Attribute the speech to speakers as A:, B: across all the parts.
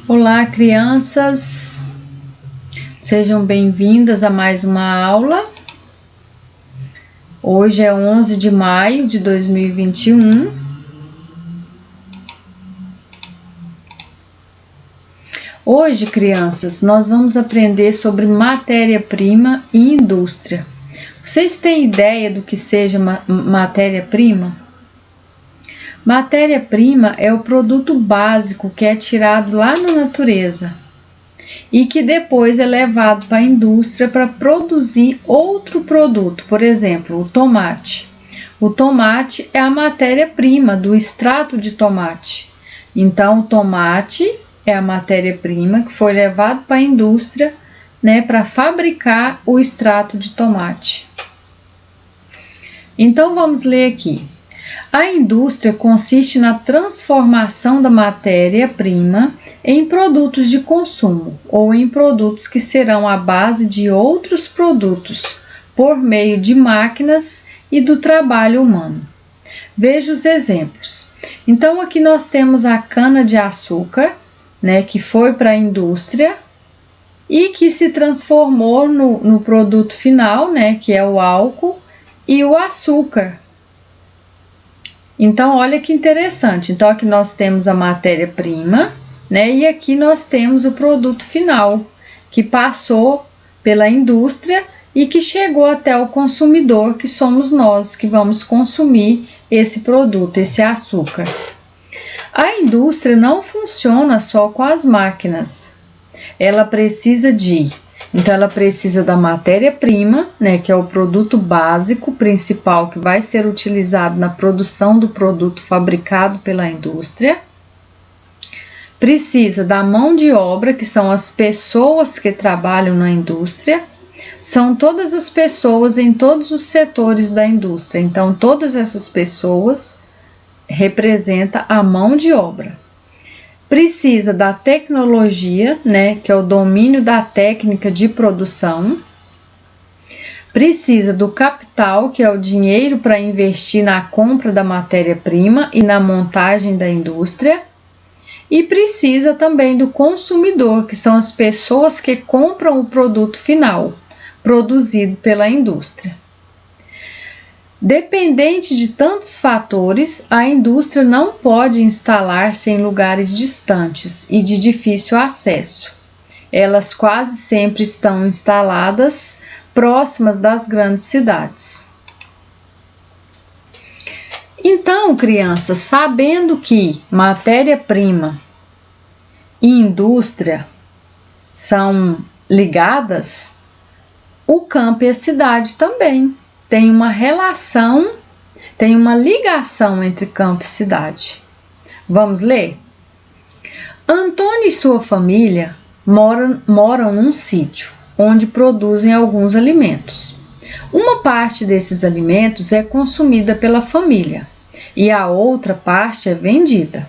A: Olá, crianças! Sejam bem-vindas a mais uma aula. Hoje é 11 de maio de 2021. Hoje, crianças, nós vamos aprender sobre matéria-prima e indústria. Vocês têm ideia do que seja matéria-prima? Matéria-prima é o produto básico que é tirado lá na natureza e que depois é levado para a indústria para produzir outro produto. Por exemplo, o tomate. O tomate é a matéria-prima do extrato de tomate. Então, o tomate é a matéria-prima que foi levado para a indústria, para fabricar o extrato de tomate. Então, vamos ler aqui. A indústria consiste na transformação da matéria-prima em produtos de consumo ou em produtos que serão a base de outros produtos por meio de máquinas e do trabalho humano. Veja os exemplos. Então, aqui nós temos a cana-de-açúcar, que foi para a indústria e que se transformou no produto final, que é o álcool e o açúcar. Então, olha que interessante. Então, aqui nós temos a matéria-prima, e aqui nós temos o produto final, que passou pela indústria e que chegou até o consumidor, que somos nós, que vamos consumir esse produto, esse açúcar. A indústria não funciona só com as máquinas. Ela precisa da matéria-prima, que é o produto básico principal que vai ser utilizado na produção do produto fabricado pela indústria. Precisa da mão de obra, que são as pessoas que trabalham na indústria. São todas as pessoas em todos os setores da indústria. Então, todas essas pessoas representam a mão de obra. Precisa da tecnologia, que é o domínio da técnica de produção. Precisa do capital, que é o dinheiro para investir na compra da matéria-prima e na montagem da indústria. E precisa também do consumidor, que são as pessoas que compram o produto final, produzido pela indústria. Dependente de tantos fatores, a indústria não pode instalar-se em lugares distantes e de difícil acesso. Elas quase sempre estão instaladas próximas das grandes cidades. Então, crianças, sabendo que matéria-prima e indústria são ligadas, o campo e a cidade também. Tem uma relação, tem uma ligação entre campo e cidade. Vamos ler? Antônio e sua família moram num sítio, onde produzem alguns alimentos. Uma parte desses alimentos é consumida pela família e a outra parte é vendida.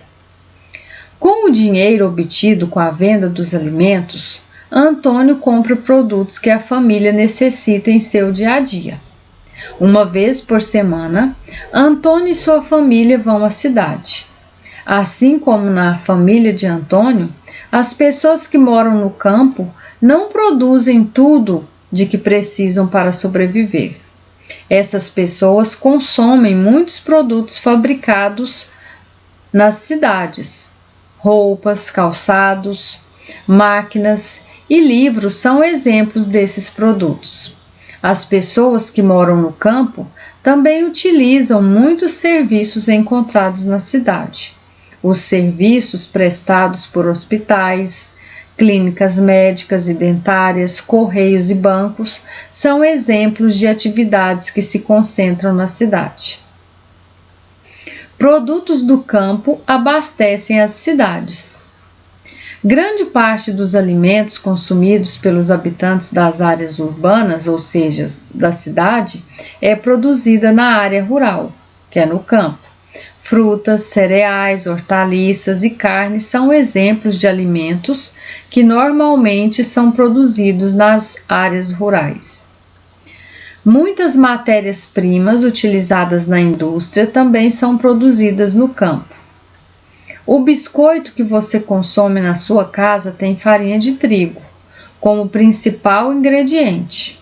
A: Com o dinheiro obtido com a venda dos alimentos, Antônio compra produtos que a família necessita em seu dia a dia. Uma vez por semana, Antônio e sua família vão à cidade. Assim como na família de Antônio, as pessoas que moram no campo não produzem tudo de que precisam para sobreviver. Essas pessoas consomem muitos produtos fabricados nas cidades. Roupas, calçados, máquinas e livros são exemplos desses produtos. As pessoas que moram no campo também utilizam muitos serviços encontrados na cidade. Os serviços prestados por hospitais, clínicas médicas e dentárias, correios e bancos são exemplos de atividades que se concentram na cidade. Produtos do campo abastecem as cidades. Grande parte dos alimentos consumidos pelos habitantes das áreas urbanas, ou seja, da cidade, é produzida na área rural, que é no campo. Frutas, cereais, hortaliças e carnes são exemplos de alimentos que normalmente são produzidos nas áreas rurais. Muitas matérias-primas utilizadas na indústria também são produzidas no campo. O biscoito que você consome na sua casa tem farinha de trigo como principal ingrediente.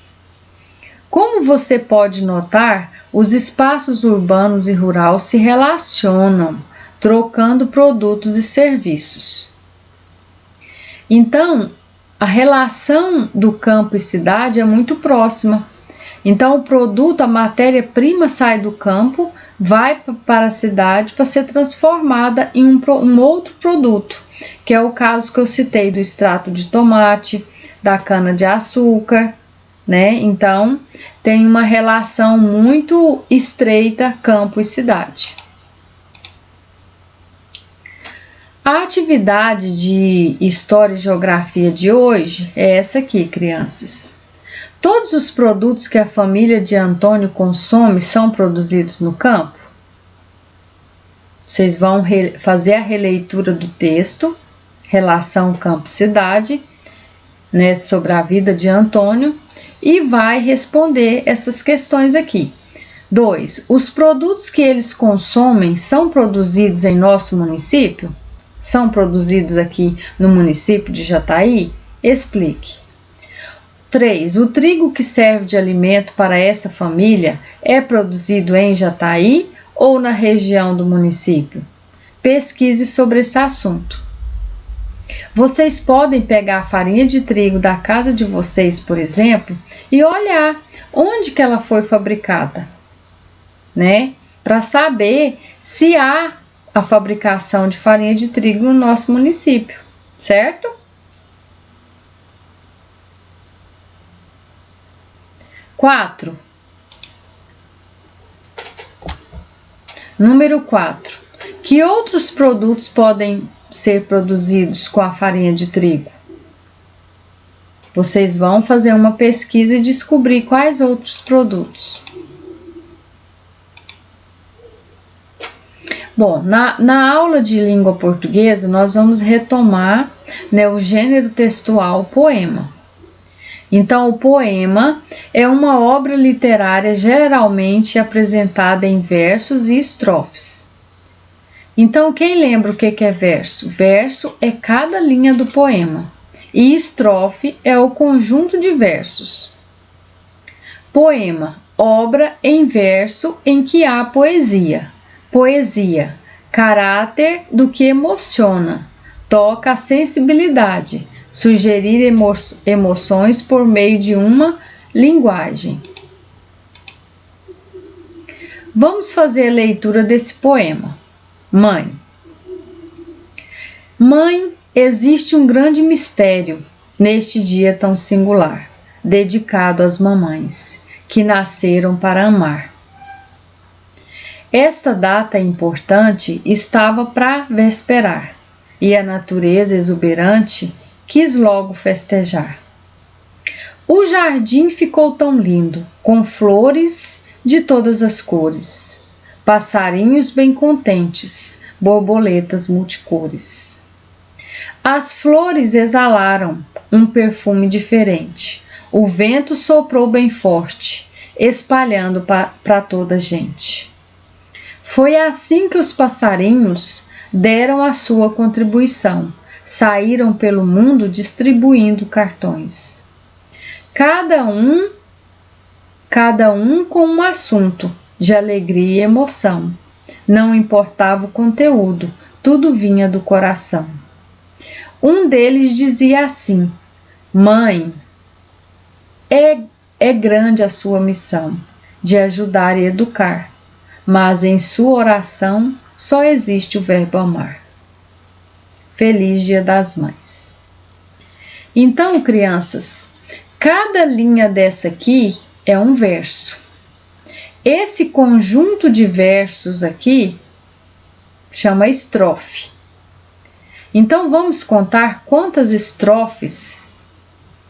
A: Como você pode notar, os espaços urbanos e rurais se relacionam, trocando produtos e serviços. Então, a relação do campo e cidade é muito próxima. Então, o produto, a matéria-prima sai do campo, vai para a cidade para ser transformada em um outro produto, que é o caso que eu citei do extrato de tomate, da cana-de-açúcar, né? Então, tem uma relação muito estreita campo e cidade. A atividade de História e Geografia de hoje é essa aqui, crianças. Todos os produtos que a família de Antônio consome são produzidos no campo? Vocês vão fazer a releitura do texto, relação campo-cidade, né, sobre a vida de Antônio, e vai responder essas questões aqui. 2. Os produtos que eles consomem são produzidos em nosso município? São produzidos aqui no município de Jataí? Explique. 3. O trigo que serve de alimento para essa família é produzido em Jataí ou na região do município? Pesquise sobre esse assunto. Vocês podem pegar a farinha de trigo da casa de vocês, por exemplo, e olhar onde que ela foi fabricada, né? Para saber se há a fabricação de farinha de trigo no nosso município, certo? Número 4. Que outros produtos podem ser produzidos com a farinha de trigo? Vocês vão fazer uma pesquisa e descobrir quais outros produtos. Bom, na aula de língua portuguesa, nós vamos retomar, né, o gênero textual poema. Então, o poema é uma obra literária geralmente apresentada em versos e estrofes. Então, quem lembra o que é verso? Verso é cada linha do poema e estrofe é o conjunto de versos. Poema, obra em verso em que há poesia. Poesia, caráter do que emociona, toca a sensibilidade, sugerir emoções por meio de uma linguagem. Vamos fazer a leitura desse poema. Mãe. Mãe, existe um grande mistério neste dia tão singular, dedicado às mamães, que nasceram para amar. Esta data importante estava para vesperar, e a natureza exuberante quis logo festejar. O jardim ficou tão lindo, com flores de todas as cores, passarinhos bem contentes, borboletas multicores. As flores exalaram um perfume diferente, o vento soprou bem forte, espalhando para toda a gente. Foi assim que os passarinhos deram a sua contribuição, saíram pelo mundo distribuindo cartões. Cada um com um assunto de alegria e emoção. Não importava o conteúdo, tudo vinha do coração. Um deles dizia assim: Mãe, é grande a sua missão de ajudar e educar, mas em sua oração só existe o verbo amar. Feliz Dia das Mães. Então, crianças, cada linha dessa aqui é um verso. Esse conjunto de versos aqui chama estrofe. Então, vamos contar quantas estrofes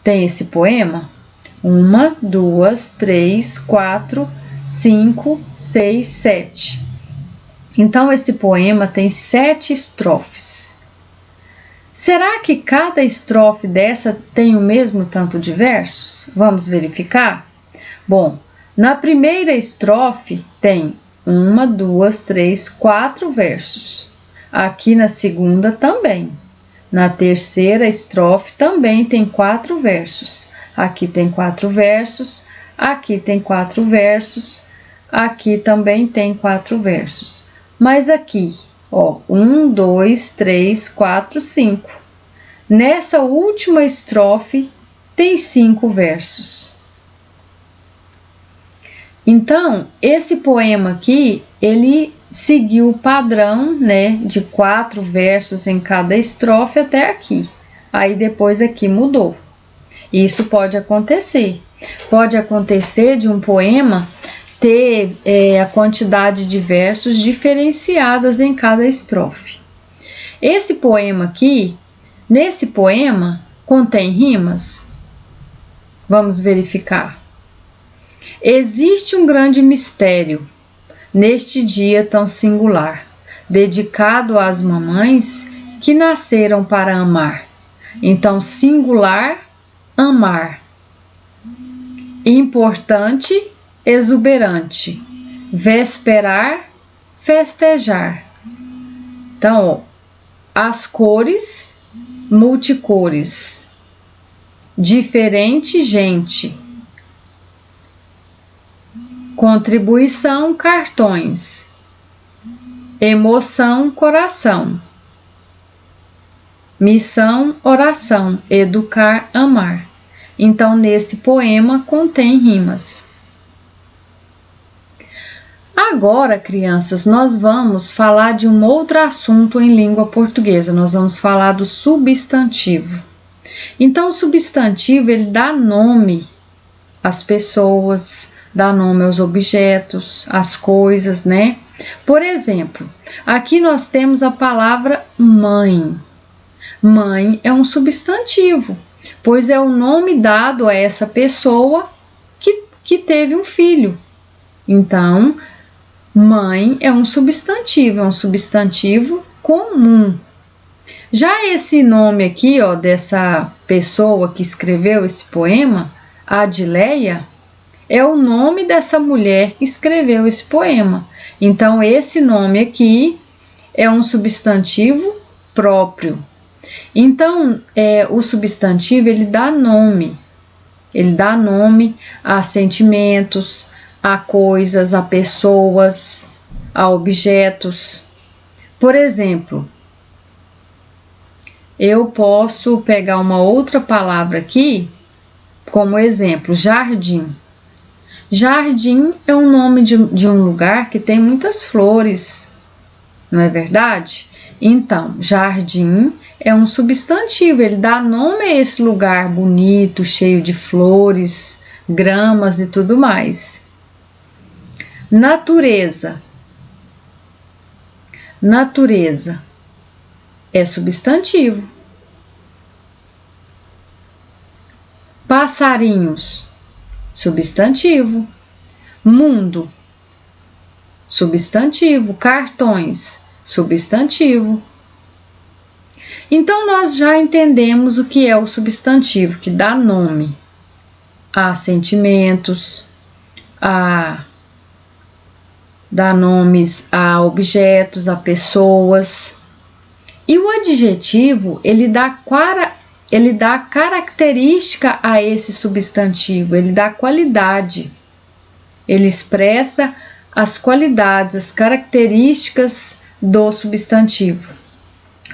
A: tem esse poema? 1, 2, 3, 4, 5, 6, 7. Então, esse poema tem 7 estrofes. Será que cada estrofe dessa tem o mesmo tanto de versos? Vamos verificar? Bom, na primeira estrofe tem 1, 2, 3, 4 versos. Aqui na segunda também. Na terceira estrofe também tem 4 versos. Aqui tem 4 versos, aqui tem 4 versos, aqui também tem 4 versos. Mas aqui, ó, 1, 2, 3, 4, 5. Nessa última estrofe tem 5 versos. Então, esse poema aqui, ele seguiu o padrão, né, de 4 versos em cada estrofe até aqui. Aí depois aqui mudou. Isso pode acontecer. Pode acontecer de um poema ter a quantidade de versos diferenciadas em cada estrofe. Esse poema aqui, nesse poema, contém rimas? Vamos verificar. Existe um grande mistério neste dia tão singular, dedicado às mamães que nasceram para amar. Então, singular, amar. Importante, exuberante. Vesperar, festejar. Então, ó, as cores, multicores. Diferente, gente. Contribuição, cartões. Emoção, coração. Missão, oração. Educar, amar. Então, nesse poema contém rimas. Agora, crianças, nós vamos falar de um outro assunto em língua portuguesa. Nós vamos falar do substantivo. Então, o substantivo, ele dá nome às pessoas, dá nome aos objetos, às coisas, né? Por exemplo, aqui nós temos a palavra mãe. Mãe é um substantivo, pois é o nome dado a essa pessoa que teve um filho. Então, mãe é um substantivo comum. Já esse nome aqui, ó, dessa pessoa que escreveu esse poema, Adileia, é o nome dessa mulher que escreveu esse poema. Então, esse nome aqui é um substantivo próprio. Então, o substantivo, ele dá nome. Ele dá nome a sentimentos, a coisas, a pessoas, a objetos. Por exemplo, eu posso pegar uma outra palavra aqui, como exemplo, jardim. Jardim é o nome de um lugar que tem muitas flores, não é verdade? Então, jardim é um substantivo, ele dá nome a esse lugar bonito, cheio de flores, gramas e tudo mais. Natureza. Natureza é substantivo. Passarinhos, substantivo. Mundo, substantivo. Cartões, substantivo. Então, nós já entendemos o que é o substantivo, que dá nome a sentimentos, dá nomes a objetos, a pessoas. E o adjetivo, ele dá característica a esse substantivo, ele dá qualidade. Ele expressa as qualidades, as características do substantivo.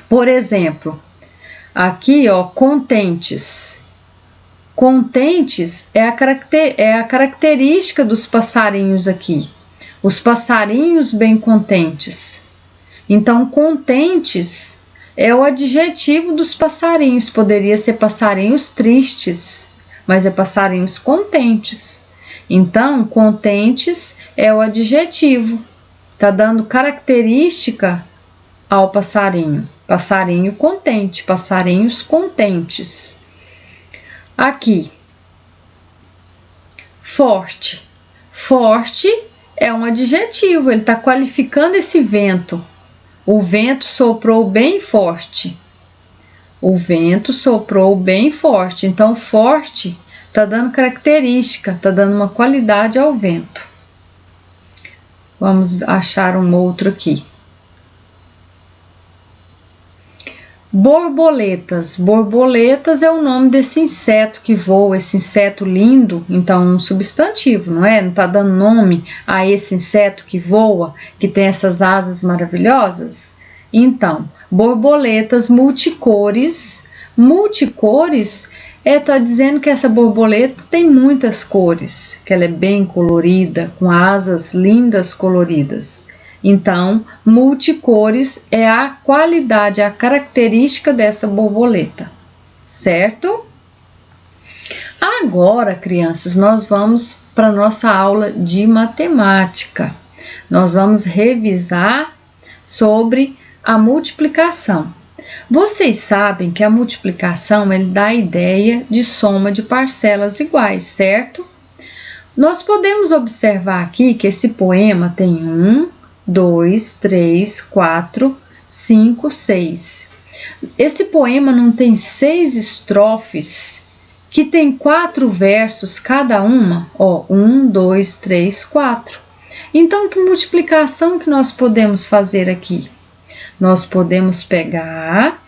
A: Por exemplo, aqui, ó, contentes. Contentes é a característica dos passarinhos aqui. Os passarinhos bem contentes. Então, contentes é o adjetivo dos passarinhos. Poderia ser passarinhos tristes, mas é passarinhos contentes. Então, contentes é o adjetivo. Está dando característica ao passarinho. Passarinho contente, passarinhos contentes. Aqui, forte. Forte é um adjetivo, ele está qualificando esse vento. O vento soprou bem forte. O vento soprou bem forte. Então, forte está dando característica, está dando uma qualidade ao vento. Vamos achar um outro aqui. Borboletas. Borboletas é o nome desse inseto que voa, esse inseto lindo. Então, um substantivo, não é? Não está dando nome a esse inseto que voa, que tem essas asas maravilhosas? Então, borboletas multicores. Multicores tá dizendo que essa borboleta tem muitas cores, que ela é bem colorida, com asas lindas coloridas. Então, multicores é a qualidade, a característica dessa borboleta, certo? Agora, crianças, nós vamos para a nossa aula de matemática. Nós vamos revisar sobre a multiplicação. Vocês sabem que a multiplicação ele dá a ideia de soma de parcelas iguais, certo? Nós podemos observar aqui que esse poema tem 1, 2, 3, 4, 5, 6. Esse poema não tem 6 estrofes, que tem 4 versos cada uma, ó, 1, 2, 3, 4. Então, que multiplicação que nós podemos fazer aqui? Nós podemos pegar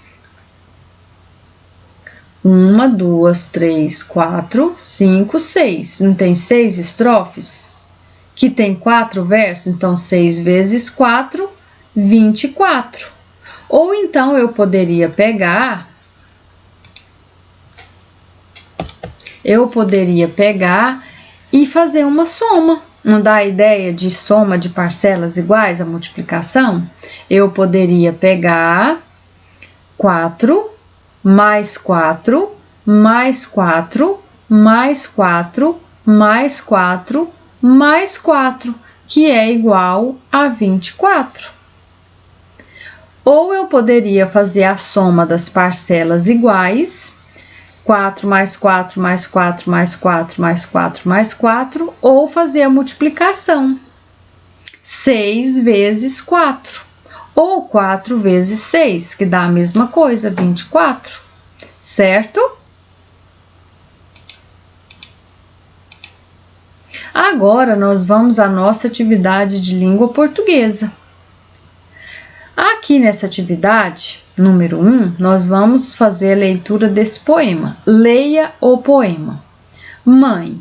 A: 1, 2, 3, 4, 5, 6. Não tem 6 estrofes? Que tem 4 versos, então 6 vezes 4, 24. Ou então eu poderia pegar e fazer uma soma. Não dá a ideia de soma de parcelas iguais à multiplicação? Eu poderia pegar 4 mais 4 mais 4 mais 4 mais 4 mais 4, que é igual a 24. Ou eu poderia fazer a soma das parcelas iguais, 4 mais 4 mais 4 mais 4 mais 4 mais 4, ou fazer a multiplicação, 6 vezes 4, ou 4 vezes 6, que dá a mesma coisa, 24, certo? Agora, nós vamos à nossa atividade de língua portuguesa. Aqui nessa atividade, número 1, nós vamos fazer a leitura desse poema. Leia o poema. Mãe,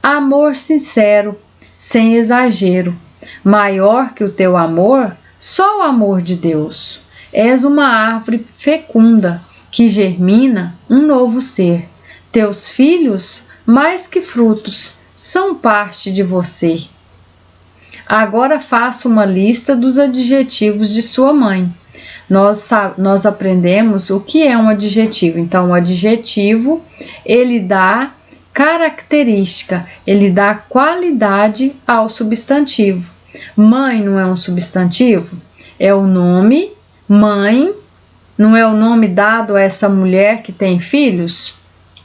A: amor sincero, sem exagero, maior que o teu amor, só o amor de Deus. És uma árvore fecunda, que germina um novo ser. Teus filhos, mais que frutos, são parte de você. Agora faça uma lista dos adjetivos de sua mãe. Nós aprendemos o que é um adjetivo. Então, o adjetivo, ele dá característica, ele dá qualidade ao substantivo. Mãe não é um substantivo? É o nome, mãe, não é o nome dado a essa mulher que tem filhos?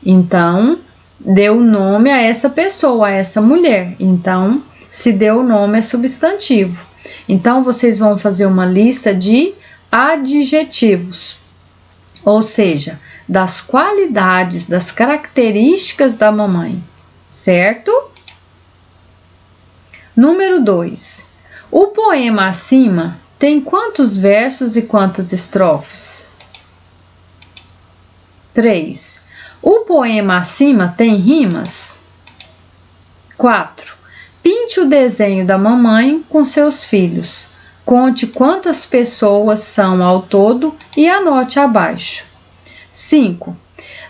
A: Então, deu nome a essa pessoa, a essa mulher. Então, se deu nome é substantivo. Então, vocês vão fazer uma lista de adjetivos, ou seja, das qualidades, das características da mamãe, certo? Número 2. O poema acima tem quantos versos e quantas estrofes? 3. O poema acima tem rimas? 4. Pinte o desenho da mamãe com seus filhos. Conte quantas pessoas são ao todo e anote abaixo. 5.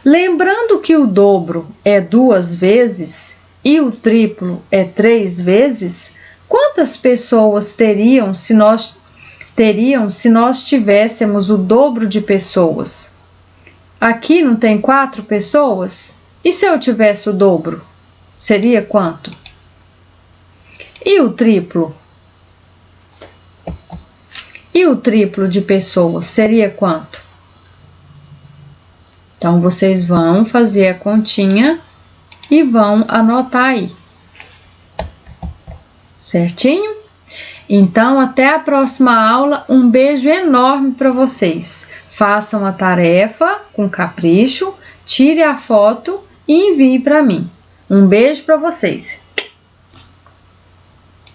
A: Lembrando que o dobro é 2 vezes e o triplo é 3 vezes, quantas pessoas teriam se nós tivéssemos o dobro de pessoas? Aqui não tem 4 pessoas? E se eu tivesse o dobro? Seria quanto? E o triplo? E o triplo de pessoas seria quanto? Então, vocês vão fazer a continha e vão anotar aí. Certinho? Então, até a próxima aula. Um beijo enorme para vocês. Façam a tarefa com capricho, tire a foto e envie para mim. Um beijo para vocês.